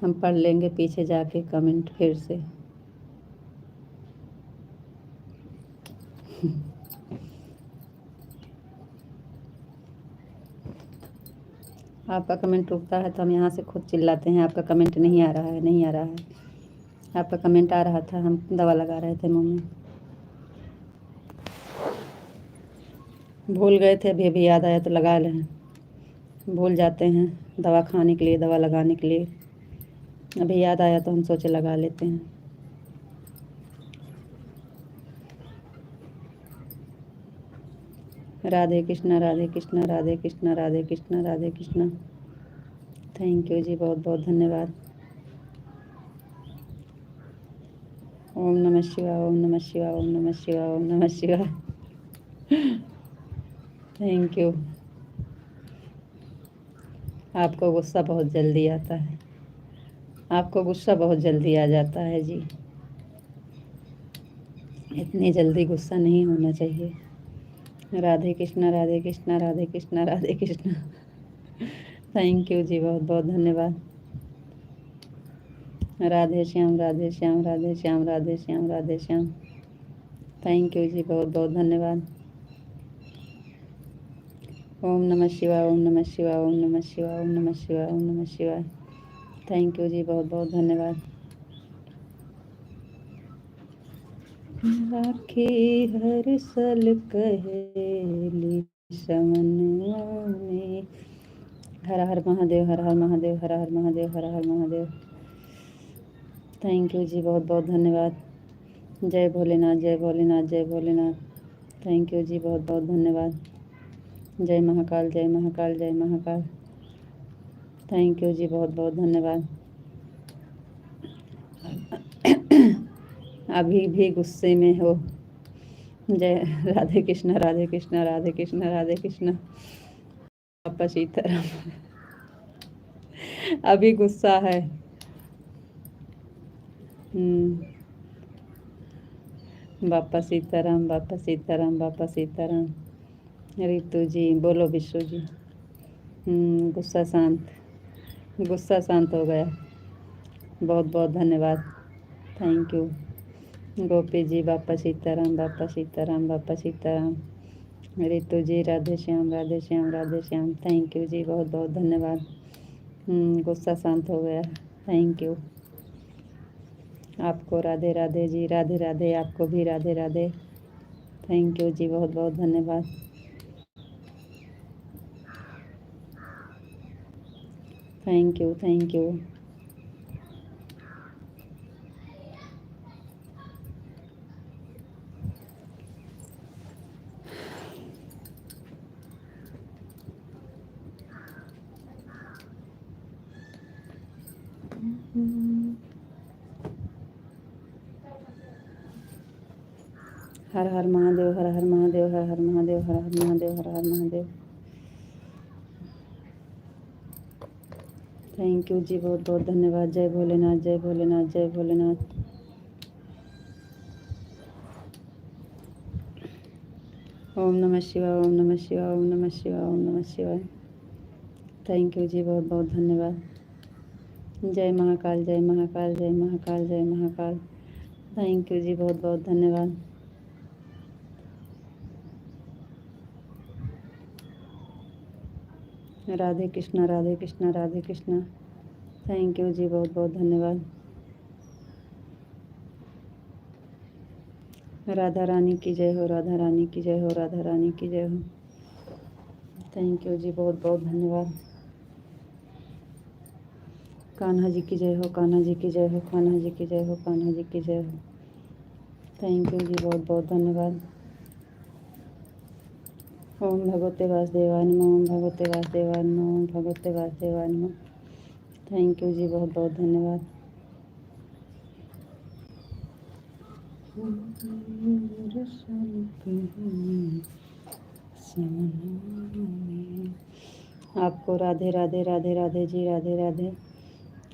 हम पढ़ लेंगे पीछे जाके कमेंट फिर से। आपका कमेंट रुकता है तो हम यहाँ से खुद चिल्लाते हैं, आपका कमेंट नहीं आ रहा है, नहीं आ रहा है। आपका कमेंट आ रहा था, हम दवा लगा रहे थे मुँह में, भूल गए थे, अभी अभी याद आया तो लगा लें। भूल जाते हैं दवा खाने के लिए, दवा लगाने के लिए, अभी याद आया तो हम सोचे लगा लेते हैं। राधे कृष्णा राधे कृष्णा राधे कृष्णा राधे कृष्णा राधे कृष्णा। थैंक यू जी, बहुत बहुत धन्यवाद। ओम नमः शिवाय ओम नमः शिवाय ओम नमः शिवाय ओम नमः शिवाय। Thank you. आपको गुस्सा बहुत जल्दी आता है, आपको गुस्सा बहुत जल्दी आ जाता है जी, इतनी जल्दी गुस्सा नहीं होना चाहिए। राधे कृष्णा राधे कृष्णा राधे कृष्णा राधे कृष्णा। थैंक यू जी, बहुत बहुत धन्यवाद। राधे श्याम राधे श्याम राधे श्याम राधे श्याम राधे श्याम। थैंक यू जी, बहुत बहुत धन्यवाद। ओम नमः शिवाय ओम नमः शिवाय ओम नमः शिवाय ओम नमः शिवाय ओम नमः शिवाय। थैंक यू जी, बहुत बहुत धन्यवाद। राखी हर सल कहेली समनुआ में। हर हर महादेव हर हर महादेव हर हर महादेव हर हर महादेव। थैंक यू जी, बहुत बहुत धन्यवाद। जय भोलेनाथ जय भोलेनाथ जय भोलेनाथ। थैंक यू जी, बहुत बहुत धन्यवाद। जय महाकाल जय महाकाल जय महाकाल। थैंक यू जी, बहुत बहुत धन्यवाद। अभी भी गुस्से में हो। जय राधे कृष्णा राधे कृष्णा राधे कृष्णा राधे कृष्णा। बापा सीताराम। अभी गुस्सा है। बापा सीताराम बापा सीताराम बापा सीताराम। रितु जी बोलो, विशु जी। गुस्सा शांत, गुस्सा शांत हो गया, बहुत बहुत धन्यवाद। Thank you. गोपी जी बापा सीताराम बापा सीताराम बापा सीताराम। रितु जी राधे श्याम राधे श्याम राधे श्याम। थैंक यू जी, बहुत बहुत धन्यवाद। गुस्सा शांत हो गया, थैंक यू। आपको राधे राधे जी, राधे राधे, आपको भी राधे राधे। थैंक यू जी, बहुत बहुत धन्यवाद। Thank you thank you. हर हर महादेव, हर हर महादेव, हर हर महादेव, हर हर महादेव, हर हर महादेव। थैंक यू जी, बहुत बहुत धन्यवाद। जय भोलेनाथ, जय भोलेनाथ, जय भोलेनाथ। ओम नमः शिवाय, ओम नमः शिवाय, ओम नमः शिवाय, ओम नमः शिवाय। थैंक यू जी, बहुत बहुत धन्यवाद। जय महाकाल, जय महाकाल, जय महाकाल, जय महाकाल। थैंक यू जी, बहुत बहुत धन्यवाद। राधे कृष्णा, राधे कृष्णा, राधे कृष्णा। थैंक यू जी, बहुत बहुत धन्यवाद। राधा रानी की जय हो, राधा रानी की जय हो, राधा रानी की जय हो। थैंक यू जी, बहुत बहुत धन्यवाद। कान्हा जी की जय हो, कान्हा जी की जय हो, कान्हा जी की जय हो, कान्हा जी की जय हो। थैंक यू जी, बहुत बहुत धन्यवाद। ओम भगवते वासुदेवाय नमः, ओम भगवते वासुदेवाय नमः, ओम भगवते वासुदेवाय नमः। थैंक यू जी, बहुत बहुत धन्यवाद। आपको राधे राधे, राधे राधे जी, राधे राधे।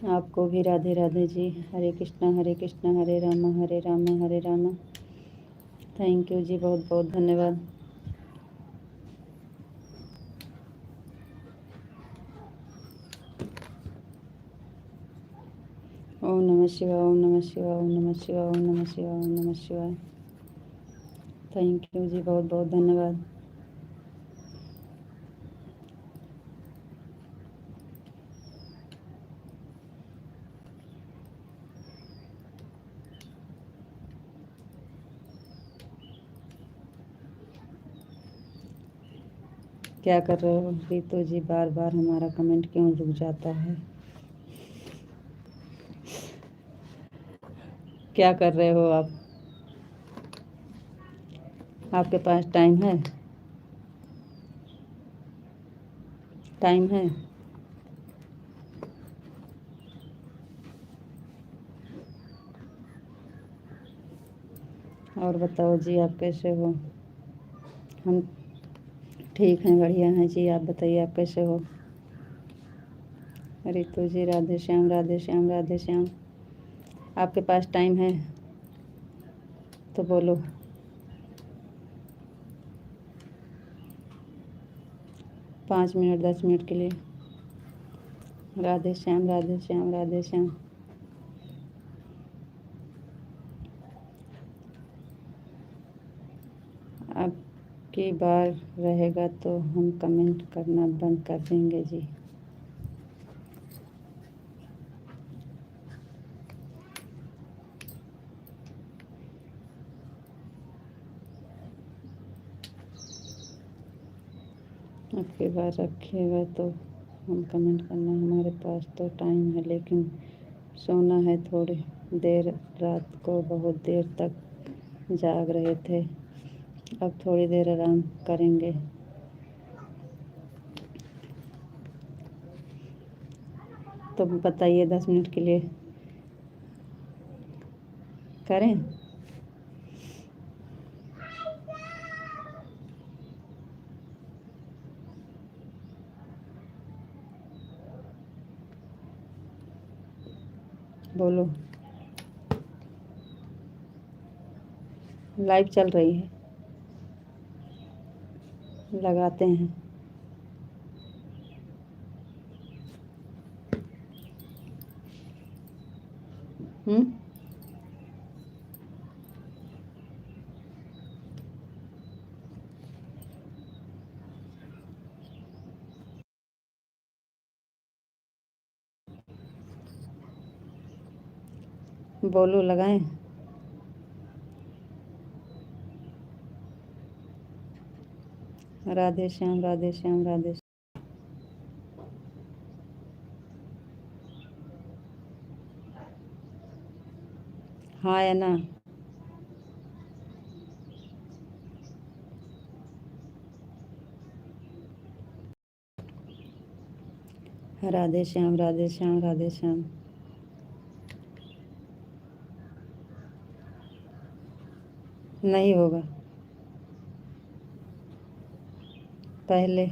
आपको भी राधे राधे जी। हरे कृष्णा, हरे कृष्णा, हरे राम, हरे राम, हरे राम। थैंक यू जी, बहुत बहुत धन्यवाद। ओम नमः शिवाय, ओम नमः शिवाय, ओम नमः शिवाय, ओम नमः शिवाय, ओम नमः शिवाय। थैंक यू जी, बहुत बहुत धन्यवाद। क्या कर रहे हो रीतू जी? बार बार हमारा कमेंट क्यों रुक जाता है? क्या कर रहे हो आप? आपके पास टाइम है? टाइम है? और बताओ जी, आप कैसे हो? हम ठीक हैं, बढ़िया हैं जी। आप बताइए, आप कैसे हो? रीतू जी, राधे श्याम, राधे श्याम, राधे श्याम। आपके पास टाइम है तो बोलो। 5 मिनट, 10 मिनट के लिए। राधे श्याम, राधे श्याम, राधे श्याम। अब की बार रहेगा तो हम कमेंट करना बंद कर देंगे जी। अब की बार रखिएगा तो हम कमेंट करना। हमारे पास तो टाइम है, लेकिन सोना है थोड़ी देर। रात को बहुत देर तक जाग रहे थे, अब थोड़ी देर आराम करेंगे। तो बताइए, 10 मिनट के लिए करें? बोलो। लाइव चल रही है, लगाते हैं। हम्म। बोलो, लगाएं? राधे श्याम, राधे श्याम, राधे श्याम। हाँ या ना? राधे श्याम, राधे श्याम, राधे श्याम। नहीं होगा। पहले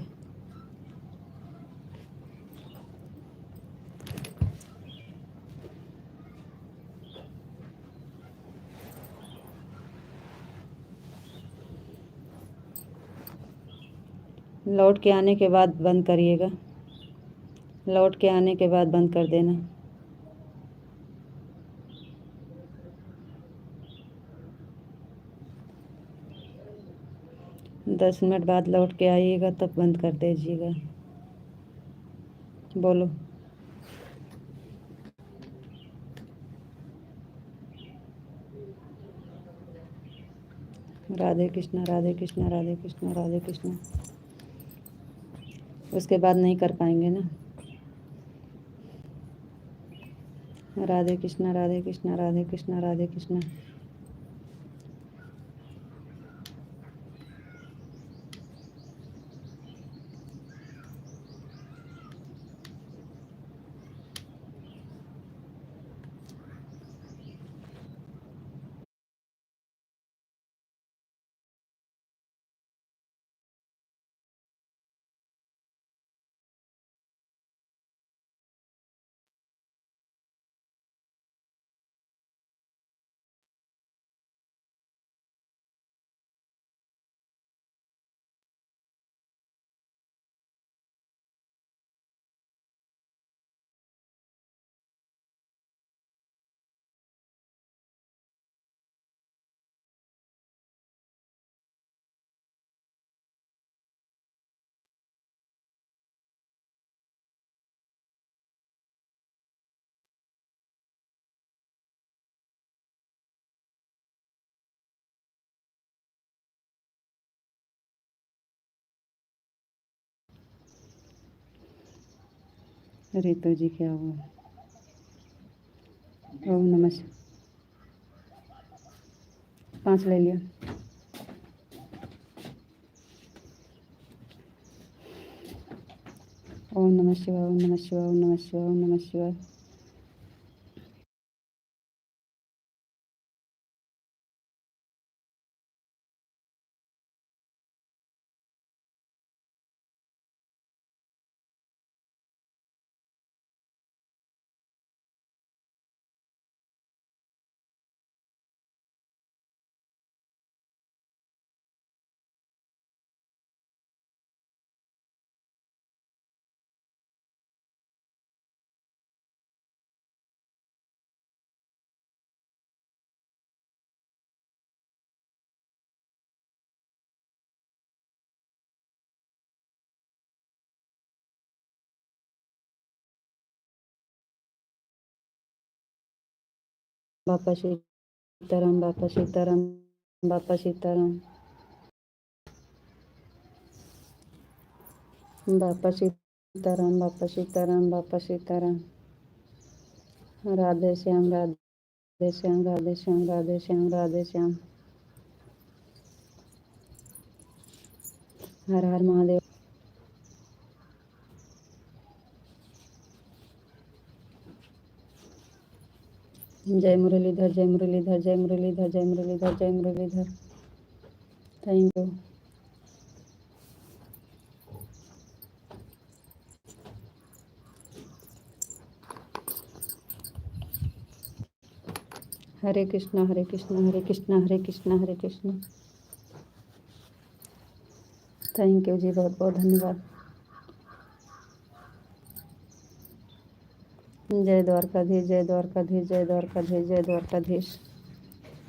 लौट के आने के बाद बंद करिएगा। लौट के आने के बाद बंद कर देना। 10 मिनट बाद लौट के आइएगा तब बंद कर दीजिएगा। बोलो। राधे कृष्णा राधे कृष्णा राधे कृष्णा राधे कृष्णा। उसके बाद नहीं कर पाएंगे ना। राधे कृष्णा राधे कृष्णा राधे कृष्णा राधे कृष्णा। रितु जी क्या हुआ? ओम नमः 5 ले लिया। ओम नमः शिवाय ओम नमः शिवाय ओम नमः शिवाय ओम नमः शिवाय। बापा सीताराम बापा सीताराम बापा सीताराम बापा सीताराम बापा सीताराम बापा सीताराम। राधे श्याम राधे श्याम राधे श्याम राधे श्याम राधे श्याम। हर हर महादेव। जय मुरलीधर जय मुरलीधर जय मुरलीधर जय मुरलीधर जय Murlidhar. Thank you. Hare Krishna Hare Krishna Hare Krishna Hare Krishna Hare Krishna. Thank you जी, बहुत बहुत धन्यवाद। जय द्वारकाधीश जय द्वारकाधीश जय द्वारकाधीश जय द्वारकाधीश।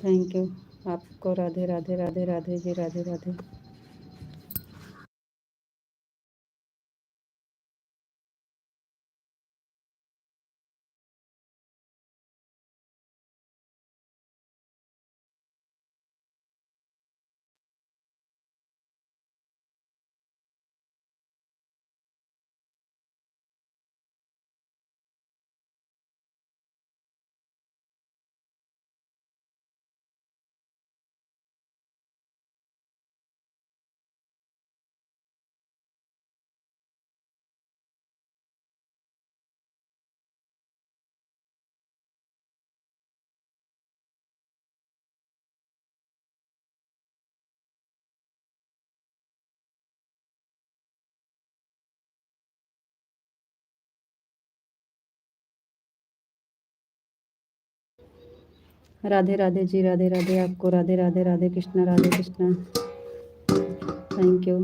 Thank you. आपको राधे राधे राधे राधे जी राधे राधे। राधे राधे जी, राधे राधे आपको, राधे राधे, राधे कृष्णा। Thank you.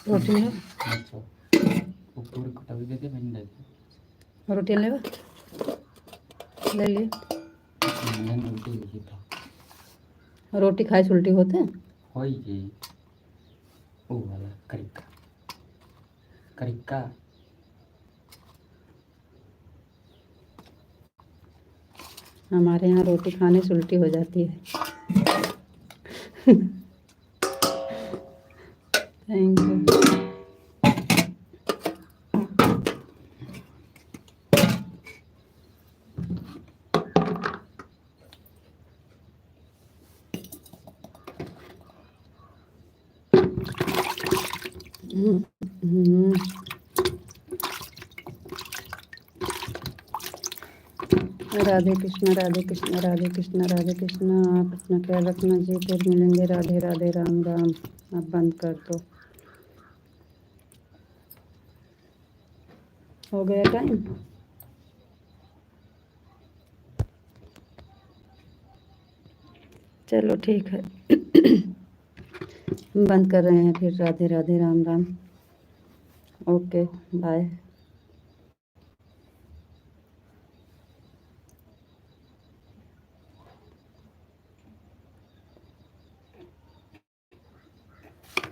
रोटी ले रोटी ले ले लिए। रोटी खाए से उल्टी होते करिका हमारे यहाँ रोटी खाने से उल्टी हो जाती है। Thank you. राधे कृष्णा, राधे कृष्णा, राधे कृष्णा, राधे कृष्णा। आप अपना ख्याल रखना जी, फिर मिलेंगे। राधे राधे, राम राम। आप बंद कर दो, हो गया टाइम। चलो ठीक है। बंद कर रहे हैं फिर। राधे राधे, राम राम। Okay bye.